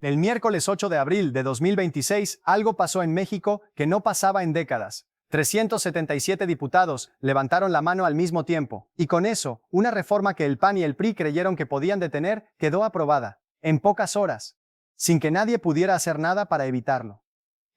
El miércoles 8 de abril de 2026, algo pasó en México que no pasaba en décadas. 377 diputados levantaron la mano al mismo tiempo, y con eso, una reforma que el PAN y el PRI creyeron que podían detener, quedó aprobada, en pocas horas, sin que nadie pudiera hacer nada para evitarlo.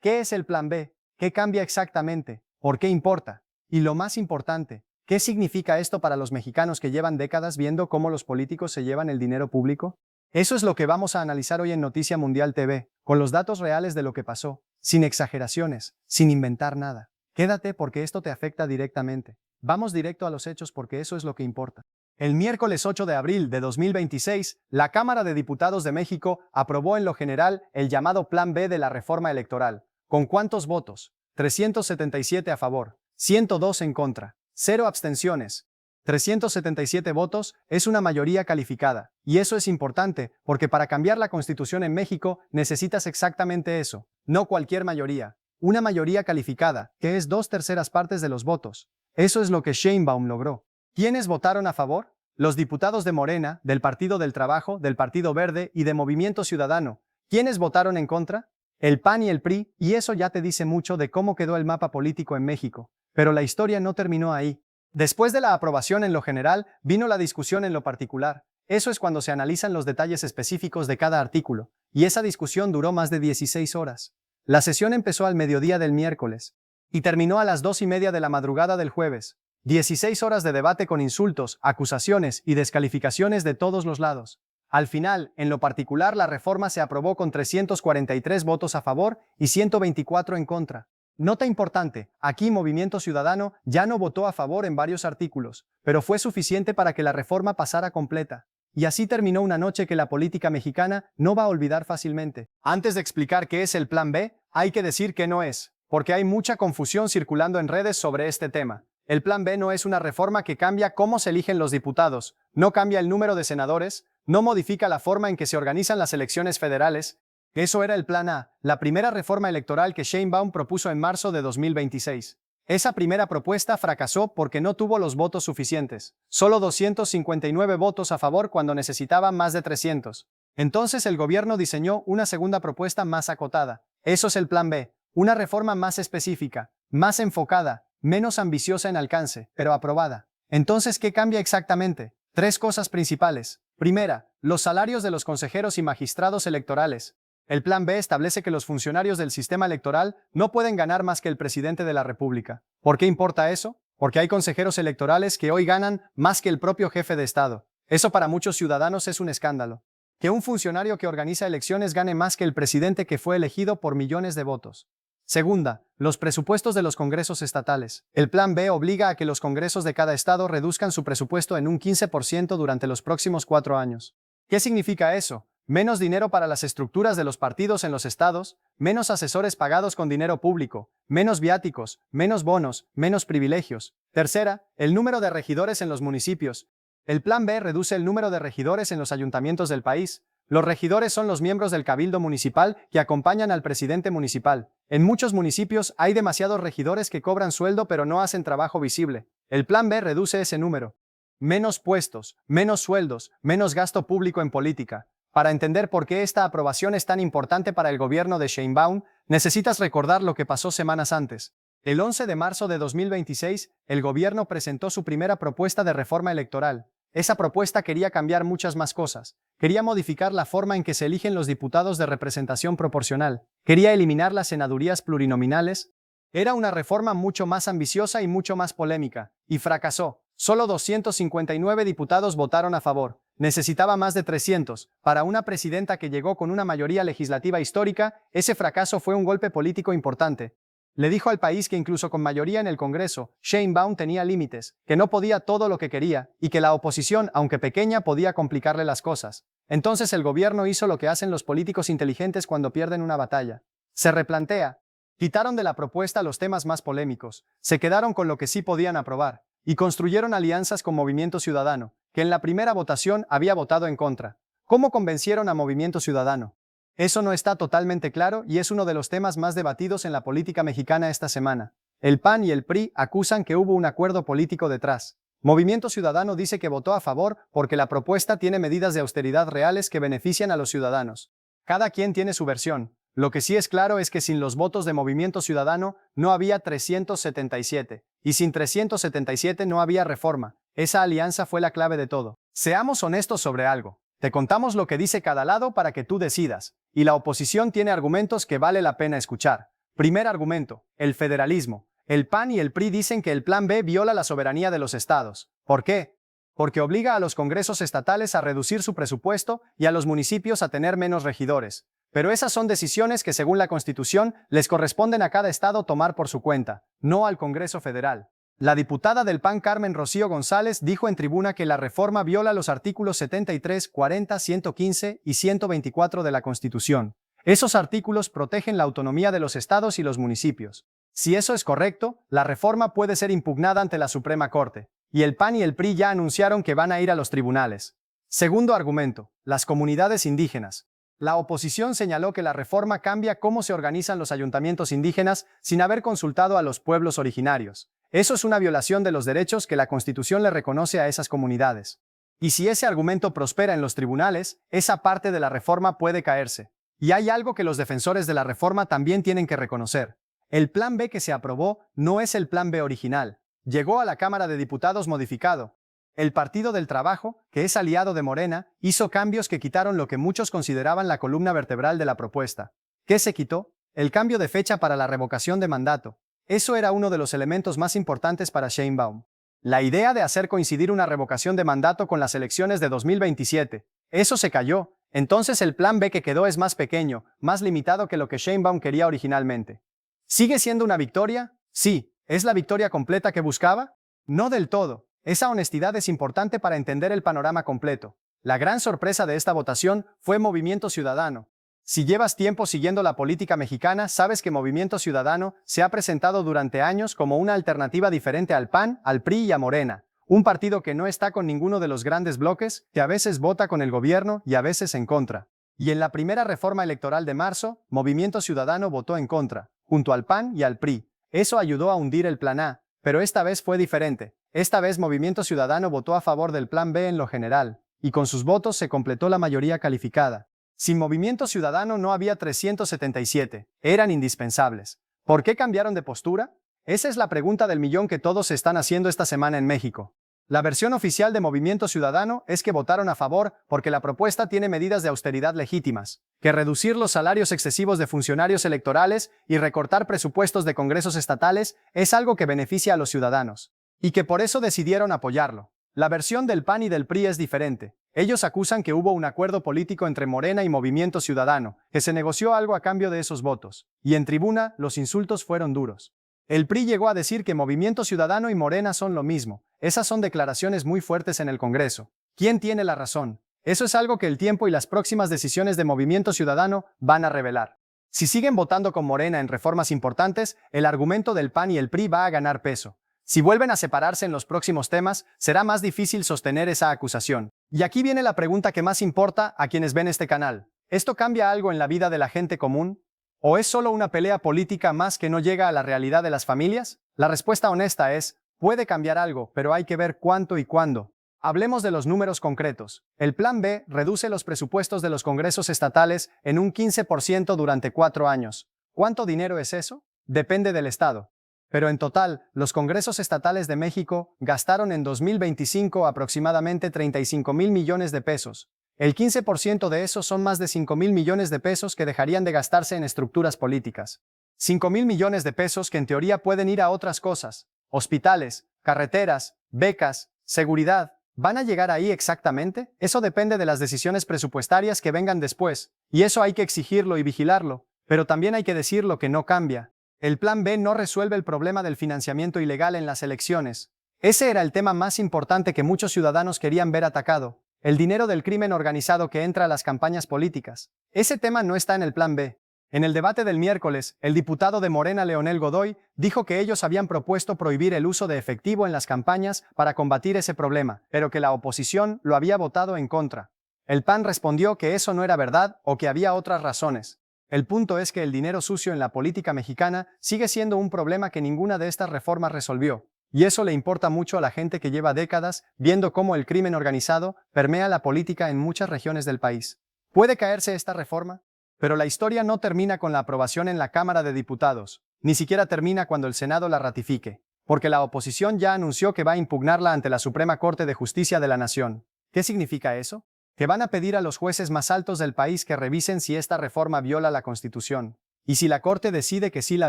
¿Qué es el Plan B? ¿Qué cambia exactamente? ¿Por qué importa? Y lo más importante, ¿qué significa esto para los mexicanos que llevan décadas viendo cómo los políticos se llevan el dinero público? Eso es lo que vamos a analizar hoy en Noticia Mundial TV, con los datos reales de lo que pasó, sin exageraciones, sin inventar nada. Quédate porque esto te afecta directamente. Vamos directo a los hechos porque eso es lo que importa. El miércoles 8 de abril de 2026, la Cámara de Diputados de México aprobó en lo general el llamado Plan B de la reforma electoral. ¿Con cuántos votos? 377 a favor, 102 en contra, 0 abstenciones. 377 votos es una mayoría calificada, y eso es importante porque para cambiar la Constitución en México necesitas exactamente eso, no cualquier mayoría, una mayoría calificada, que es 2/3 partes de los votos. Eso es lo que Sheinbaum logró. ¿Quiénes votaron a favor? Los diputados de Morena, del Partido del Trabajo, del Partido Verde y de Movimiento Ciudadano. ¿Quiénes votaron en contra? El PAN y el PRI, y eso ya te dice mucho de cómo quedó el mapa político en México. Pero la historia no terminó ahí. Después de la aprobación en lo general, vino la discusión en lo particular. Eso es cuando se analizan los detalles específicos de cada artículo, y esa discusión duró más de 16 horas. La sesión empezó al mediodía del miércoles y terminó a las 2:30 de la madrugada del jueves. 16 horas de debate con insultos, acusaciones y descalificaciones de todos los lados. Al final, en lo particular, la reforma se aprobó con 343 votos a favor y 124 en contra. Nota importante, aquí Movimiento Ciudadano ya no votó a favor en varios artículos, pero fue suficiente para que la reforma pasara completa. Y así terminó una noche que la política mexicana no va a olvidar fácilmente. Antes de explicar qué es el Plan B, hay que decir que no es, porque hay mucha confusión circulando en redes sobre este tema. El Plan B no es una reforma que cambia cómo se eligen los diputados, no cambia el número de senadores, no modifica la forma en que se organizan las elecciones federales. Eso era el Plan A, la primera reforma electoral que Sheinbaum propuso en marzo de 2026. Esa primera propuesta fracasó porque no tuvo los votos suficientes, solo 259 votos a favor cuando necesitaba más de 300. Entonces el gobierno diseñó una segunda propuesta más acotada. Eso es el Plan B, una reforma más específica, más enfocada, menos ambiciosa en alcance, pero aprobada. Entonces, ¿qué cambia exactamente? 3 cosas principales. Primera, los salarios de los consejeros y magistrados electorales. El Plan B establece que los funcionarios del sistema electoral no pueden ganar más que el presidente de la República. ¿Por qué importa eso? Porque hay consejeros electorales que hoy ganan más que el propio jefe de Estado. Eso para muchos ciudadanos es un escándalo. Que un funcionario que organiza elecciones gane más que el presidente que fue elegido por millones de votos. Segunda, los presupuestos de los congresos estatales. El Plan B obliga a que los congresos de cada estado reduzcan su presupuesto en un 15% durante los próximos 4 años. ¿Qué significa eso? Menos dinero para las estructuras de los partidos en los estados, menos asesores pagados con dinero público, menos viáticos, menos bonos, menos privilegios. Tercera, el número de regidores en los municipios. El Plan B reduce el número de regidores en los ayuntamientos del país. Los regidores son los miembros del cabildo municipal que acompañan al presidente municipal. En muchos municipios hay demasiados regidores que cobran sueldo pero no hacen trabajo visible. El Plan B reduce ese número. Menos puestos, menos sueldos, menos gasto público en política. Para entender por qué esta aprobación es tan importante para el gobierno de Sheinbaum, necesitas recordar lo que pasó semanas antes. El 11 de marzo de 2026, el gobierno presentó su primera propuesta de reforma electoral. Esa propuesta quería cambiar muchas más cosas. Quería modificar la forma en que se eligen los diputados de representación proporcional. Quería eliminar las senadurías plurinominales. Era una reforma mucho más ambiciosa y mucho más polémica, y fracasó. Solo 259 diputados votaron a favor. Necesitaba más de 300. Para una presidenta que llegó con una mayoría legislativa histórica, ese fracaso fue un golpe político importante. Le dijo al país que incluso con mayoría en el Congreso, Sheinbaum tenía límites, que no podía todo lo que quería, y que la oposición, aunque pequeña, podía complicarle las cosas. Entonces el gobierno hizo lo que hacen los políticos inteligentes cuando pierden una batalla. Se replantea. Quitaron de la propuesta los temas más polémicos, se quedaron con lo que sí podían aprobar, y construyeron alianzas con Movimiento Ciudadano, que en la primera votación había votado en contra. ¿Cómo convencieron a Movimiento Ciudadano? Eso no está totalmente claro y es uno de los temas más debatidos en la política mexicana esta semana. El PAN y el PRI acusan que hubo un acuerdo político detrás. Movimiento Ciudadano dice que votó a favor porque la propuesta tiene medidas de austeridad reales que benefician a los ciudadanos. Cada quien tiene su versión. Lo que sí es claro es que sin los votos de Movimiento Ciudadano no había 377, y sin 377 no había reforma. Esa alianza fue la clave de todo. Seamos honestos sobre algo. Te contamos lo que dice cada lado para que tú decidas, y la oposición tiene argumentos que vale la pena escuchar. Primer argumento, el federalismo. El PAN y el PRI dicen que el Plan B viola la soberanía de los estados. ¿Por qué? Porque obliga a los congresos estatales a reducir su presupuesto y a los municipios a tener menos regidores. Pero esas son decisiones que, según la Constitución, les corresponden a cada estado tomar por su cuenta, no al Congreso Federal. La diputada del PAN Carmen Rocío González dijo en tribuna que la reforma viola los artículos 73, 40, 115 y 124 de la Constitución. Esos artículos protegen la autonomía de los estados y los municipios. Si eso es correcto, la reforma puede ser impugnada ante la Suprema Corte, y el PAN y el PRI ya anunciaron que van a ir a los tribunales. Segundo argumento, las comunidades indígenas. La oposición señaló que la reforma cambia cómo se organizan los ayuntamientos indígenas sin haber consultado a los pueblos originarios. Eso es una violación de los derechos que la Constitución le reconoce a esas comunidades. Y si ese argumento prospera en los tribunales, esa parte de la reforma puede caerse. Y hay algo que los defensores de la reforma también tienen que reconocer. El Plan B que se aprobó no es el Plan B original. Llegó a la Cámara de Diputados modificado. El Partido del Trabajo, que es aliado de Morena, hizo cambios que quitaron lo que muchos consideraban la columna vertebral de la propuesta. ¿Qué se quitó? El cambio de fecha para la revocación de mandato. Eso era uno de los elementos más importantes para Sheinbaum. La idea de hacer coincidir una revocación de mandato con las elecciones de 2027. Eso se cayó. Entonces el Plan B que quedó es más pequeño, más limitado que lo que Sheinbaum quería originalmente. ¿Sigue siendo una victoria? Sí. ¿Es la victoria completa que buscaba? No del todo. Esa honestidad es importante para entender el panorama completo. La gran sorpresa de esta votación fue Movimiento Ciudadano. Si llevas tiempo siguiendo la política mexicana, sabes que Movimiento Ciudadano se ha presentado durante años como una alternativa diferente al PAN, al PRI y a Morena. Un partido que no está con ninguno de los grandes bloques, que a veces vota con el gobierno y a veces en contra. Y en la primera reforma electoral de marzo, Movimiento Ciudadano votó en contra, junto al PAN y al PRI. Eso ayudó a hundir el Plan A, pero esta vez fue diferente. Esta vez Movimiento Ciudadano votó a favor del Plan B en lo general, y con sus votos se completó la mayoría calificada. Sin Movimiento Ciudadano no había 377, eran indispensables. ¿Por qué cambiaron de postura? Esa es la pregunta del millón que todos se están haciendo esta semana en México. La versión oficial de Movimiento Ciudadano es que votaron a favor porque la propuesta tiene medidas de austeridad legítimas, que reducir los salarios excesivos de funcionarios electorales y recortar presupuestos de congresos estatales es algo que beneficia a los ciudadanos, y que por eso decidieron apoyarlo. La versión del PAN y del PRI es diferente. Ellos acusan que hubo un acuerdo político entre Morena y Movimiento Ciudadano, que se negoció algo a cambio de esos votos, y en tribuna los insultos fueron duros. El PRI llegó a decir que Movimiento Ciudadano y Morena son lo mismo. Esas son declaraciones muy fuertes en el Congreso. ¿Quién tiene la razón? Eso es algo que el tiempo y las próximas decisiones de Movimiento Ciudadano van a revelar. Si siguen votando con Morena en reformas importantes, el argumento del PAN y el PRI va a ganar peso. Si vuelven a separarse en los próximos temas, será más difícil sostener esa acusación. Y aquí viene la pregunta que más importa a quienes ven este canal. ¿Esto cambia algo en la vida de la gente común? ¿O es solo una pelea política más que no llega a la realidad de las familias? La respuesta honesta es, puede cambiar algo, pero hay que ver cuánto y cuándo. Hablemos de los números concretos. El Plan B reduce los presupuestos de los congresos estatales en un 15% durante 4 años. ¿Cuánto dinero es eso? Depende del estado. Pero en total, los congresos estatales de México gastaron en 2025 aproximadamente 35,000 millones de pesos. El 15% de eso son más de 5,000 millones de pesos que dejarían de gastarse en estructuras políticas. 5,000 millones de pesos que en teoría pueden ir a otras cosas. Hospitales, carreteras, becas, seguridad. ¿Van a llegar ahí exactamente? Eso depende de las decisiones presupuestarias que vengan después. Y eso hay que exigirlo y vigilarlo. Pero también hay que decir lo que no cambia. El Plan B no resuelve el problema del financiamiento ilegal en las elecciones. Ese era el tema más importante que muchos ciudadanos querían ver atacado. El dinero del crimen organizado que entra a las campañas políticas. Ese tema no está en el Plan B. En el debate del miércoles, el diputado de Morena Leonel Godoy dijo que ellos habían propuesto prohibir el uso de efectivo en las campañas para combatir ese problema, pero que la oposición lo había votado en contra. El PAN respondió que eso no era verdad o que había otras razones. El punto es que el dinero sucio en la política mexicana sigue siendo un problema que ninguna de estas reformas resolvió. Y eso le importa mucho a la gente que lleva décadas viendo cómo el crimen organizado permea la política en muchas regiones del país. ¿Puede caerse esta reforma? Pero la historia no termina con la aprobación en la Cámara de Diputados, ni siquiera termina cuando el Senado la ratifique, porque la oposición ya anunció que va a impugnarla ante la Suprema Corte de Justicia de la Nación. ¿Qué significa eso? Que van a pedir a los jueces más altos del país que revisen si esta reforma viola la Constitución. Y si la Corte decide que sí la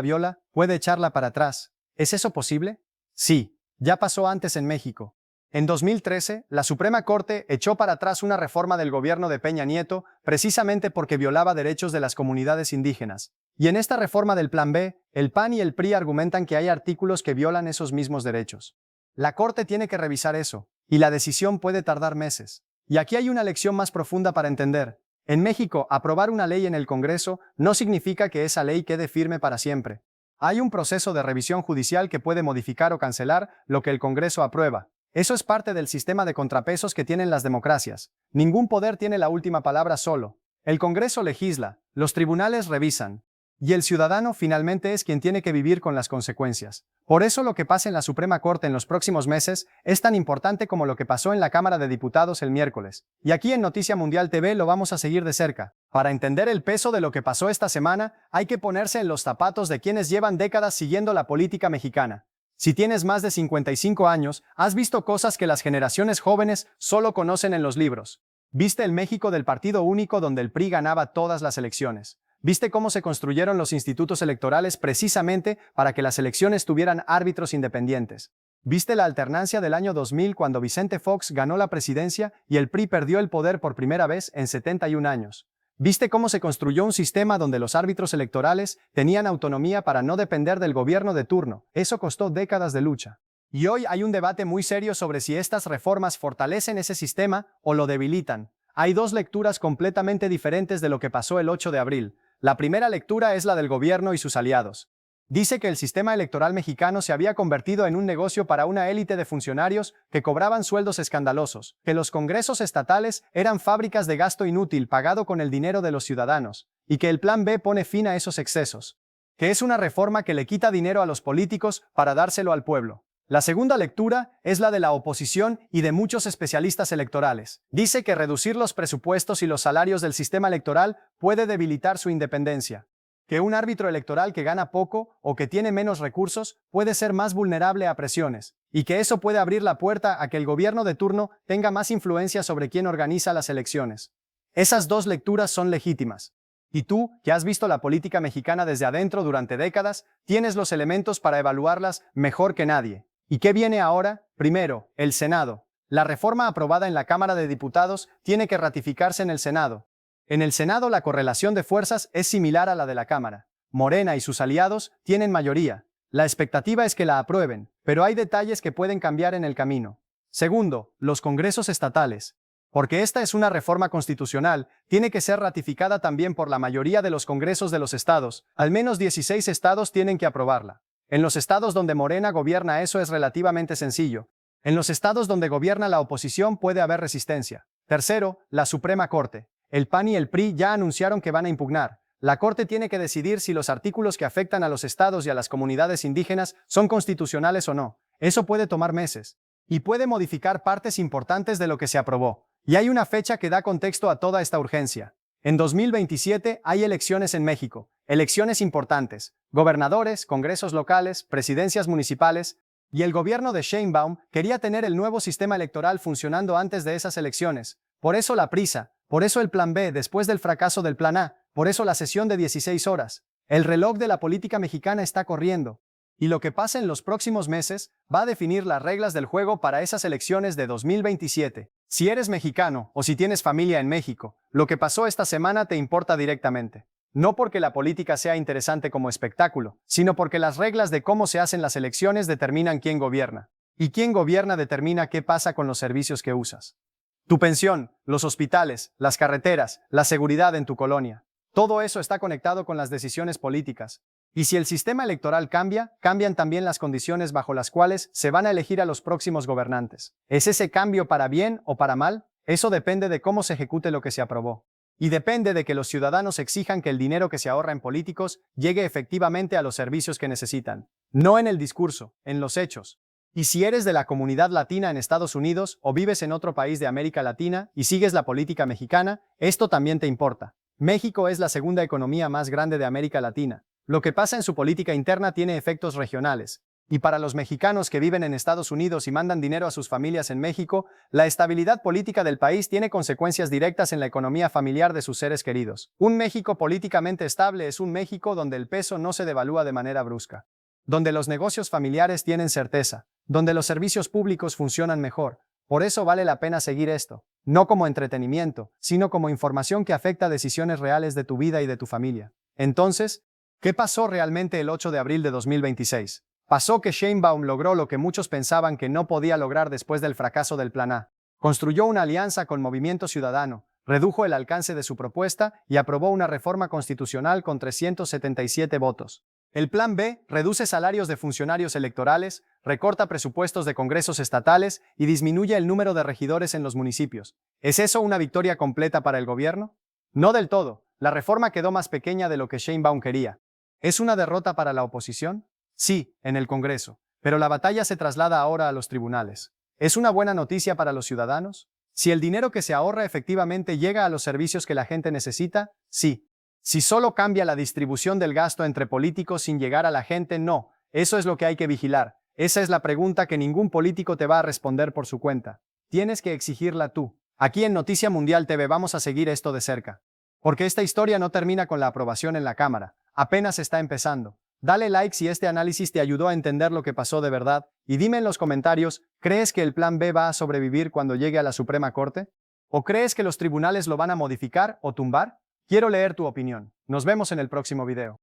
viola, puede echarla para atrás. ¿Es eso posible? Sí, ya pasó antes en México. En 2013, la Suprema Corte echó para atrás una reforma del gobierno de Peña Nieto precisamente porque violaba derechos de las comunidades indígenas. Y en esta reforma del Plan B, el PAN y el PRI argumentan que hay artículos que violan esos mismos derechos. La Corte tiene que revisar eso, y la decisión puede tardar meses. Y aquí hay una lección más profunda para entender. En México, aprobar una ley en el Congreso no significa que esa ley quede firme para siempre. Hay un proceso de revisión judicial que puede modificar o cancelar lo que el Congreso aprueba. Eso es parte del sistema de contrapesos que tienen las democracias. Ningún poder tiene la última palabra solo. El Congreso legisla, los tribunales revisan, y el ciudadano finalmente es quien tiene que vivir con las consecuencias. Por eso lo que pase en la Suprema Corte en los próximos meses es tan importante como lo que pasó en la Cámara de Diputados el miércoles. Y aquí en Noticia Mundial TV lo vamos a seguir de cerca. Para entender el peso de lo que pasó esta semana, hay que ponerse en los zapatos de quienes llevan décadas siguiendo la política mexicana. Si tienes más de 55 años, has visto cosas que las generaciones jóvenes solo conocen en los libros. Viste el México del Partido Único donde el PRI ganaba todas las elecciones. Viste cómo se construyeron los institutos electorales precisamente para que las elecciones tuvieran árbitros independientes. Viste la alternancia del año 2000 cuando Vicente Fox ganó la presidencia y el PRI perdió el poder por primera vez en 71 años. ¿Viste cómo se construyó un sistema donde los árbitros electorales tenían autonomía para no depender del gobierno de turno? Eso costó décadas de lucha. Y hoy hay un debate muy serio sobre si estas reformas fortalecen ese sistema o lo debilitan. Hay dos lecturas completamente diferentes de lo que pasó el 8 de abril. La primera lectura es la del gobierno y sus aliados. Dice que el sistema electoral mexicano se había convertido en un negocio para una élite de funcionarios que cobraban sueldos escandalosos, que los congresos estatales eran fábricas de gasto inútil pagado con el dinero de los ciudadanos, y que el Plan B pone fin a esos excesos, que es una reforma que le quita dinero a los políticos para dárselo al pueblo. La segunda lectura es la de la oposición y de muchos especialistas electorales. Dice que reducir los presupuestos y los salarios del sistema electoral puede debilitar su independencia, que un árbitro electoral que gana poco o que tiene menos recursos puede ser más vulnerable a presiones, y que eso puede abrir la puerta a que el gobierno de turno tenga más influencia sobre quién organiza las elecciones. Esas dos lecturas son legítimas. Y tú, que has visto la política mexicana desde adentro durante décadas, tienes los elementos para evaluarlas mejor que nadie. ¿Y qué viene ahora? Primero, el Senado. La reforma aprobada en la Cámara de Diputados tiene que ratificarse en el Senado. En el Senado la correlación de fuerzas es similar a la de la Cámara. Morena y sus aliados tienen mayoría. La expectativa es que la aprueben, pero hay detalles que pueden cambiar en el camino. Segundo, los congresos estatales. Porque esta es una reforma constitucional, tiene que ser ratificada también por la mayoría de los congresos de los estados. Al menos 16 estados tienen que aprobarla. En los estados donde Morena gobierna eso es relativamente sencillo. En los estados donde gobierna la oposición puede haber resistencia. Tercero, la Suprema Corte. El PAN y el PRI ya anunciaron que van a impugnar. La Corte tiene que decidir si los artículos que afectan a los estados y a las comunidades indígenas son constitucionales o no. Eso puede tomar meses. Y puede modificar partes importantes de lo que se aprobó. Y hay una fecha que da contexto a toda esta urgencia. En 2027 hay elecciones en México. Elecciones importantes. Gobernadores, congresos locales, presidencias municipales. Y el gobierno de Sheinbaum quería tener el nuevo sistema electoral funcionando antes de esas elecciones. Por eso la prisa. Por eso el Plan B después del fracaso del Plan A. Por eso la sesión de 16 horas. El reloj de la política mexicana está corriendo. Y lo que pasa en los próximos meses va a definir las reglas del juego para esas elecciones de 2027. Si eres mexicano o si tienes familia en México, lo que pasó esta semana te importa directamente. No porque la política sea interesante como espectáculo, sino porque las reglas de cómo se hacen las elecciones determinan quién gobierna. Y quién gobierna determina qué pasa con los servicios que usas. Tu pensión, los hospitales, las carreteras, la seguridad en tu colonia. Todo eso está conectado con las decisiones políticas. Y si el sistema electoral cambia, cambian también las condiciones bajo las cuales se van a elegir a los próximos gobernantes. ¿Es ese cambio para bien o para mal? Eso depende de cómo se ejecute lo que se aprobó. Y depende de que los ciudadanos exijan que el dinero que se ahorra en políticos llegue efectivamente a los servicios que necesitan. No en el discurso, en los hechos. Y si eres de la comunidad latina en Estados Unidos o vives en otro país de América Latina y sigues la política mexicana, esto también te importa. México es la segunda economía más grande de América Latina. Lo que pasa en su política interna tiene efectos regionales. Y para los mexicanos que viven en Estados Unidos y mandan dinero a sus familias en México, la estabilidad política del país tiene consecuencias directas en la economía familiar de sus seres queridos. Un México políticamente estable es un México donde el peso no se devalúa de manera brusca, donde los negocios familiares tienen certeza, donde los servicios públicos funcionan mejor. Por eso vale la pena seguir esto, no como entretenimiento, sino como información que afecta decisiones reales de tu vida y de tu familia. Entonces, ¿qué pasó realmente el 8 de abril de 2026? Pasó que Sheinbaum logró lo que muchos pensaban que no podía lograr después del fracaso del Plan A. Construyó una alianza con Movimiento Ciudadano, redujo el alcance de su propuesta y aprobó una reforma constitucional con 377 votos. El Plan B reduce salarios de funcionarios electorales, recorta presupuestos de congresos estatales y disminuye el número de regidores en los municipios. ¿Es eso una victoria completa para el gobierno? No del todo. La reforma quedó más pequeña de lo que Sheinbaum quería. ¿Es una derrota para la oposición? Sí, en el Congreso, pero la batalla se traslada ahora a los tribunales. ¿Es una buena noticia para los ciudadanos? Si el dinero que se ahorra efectivamente llega a los servicios que la gente necesita, sí. Si solo cambia la distribución del gasto entre políticos sin llegar a la gente, no. Eso es lo que hay que vigilar. Esa es la pregunta que ningún político te va a responder por su cuenta. Tienes que exigirla tú. Aquí en Noticia Mundial TV vamos a seguir esto de cerca. Porque esta historia no termina con la aprobación en la Cámara. Apenas está empezando. Dale like si este análisis te ayudó a entender lo que pasó de verdad y dime en los comentarios, ¿crees que el Plan B va a sobrevivir cuando llegue a la Suprema Corte? ¿O crees que los tribunales lo van a modificar o tumbar? Quiero leer tu opinión. Nos vemos en el próximo video.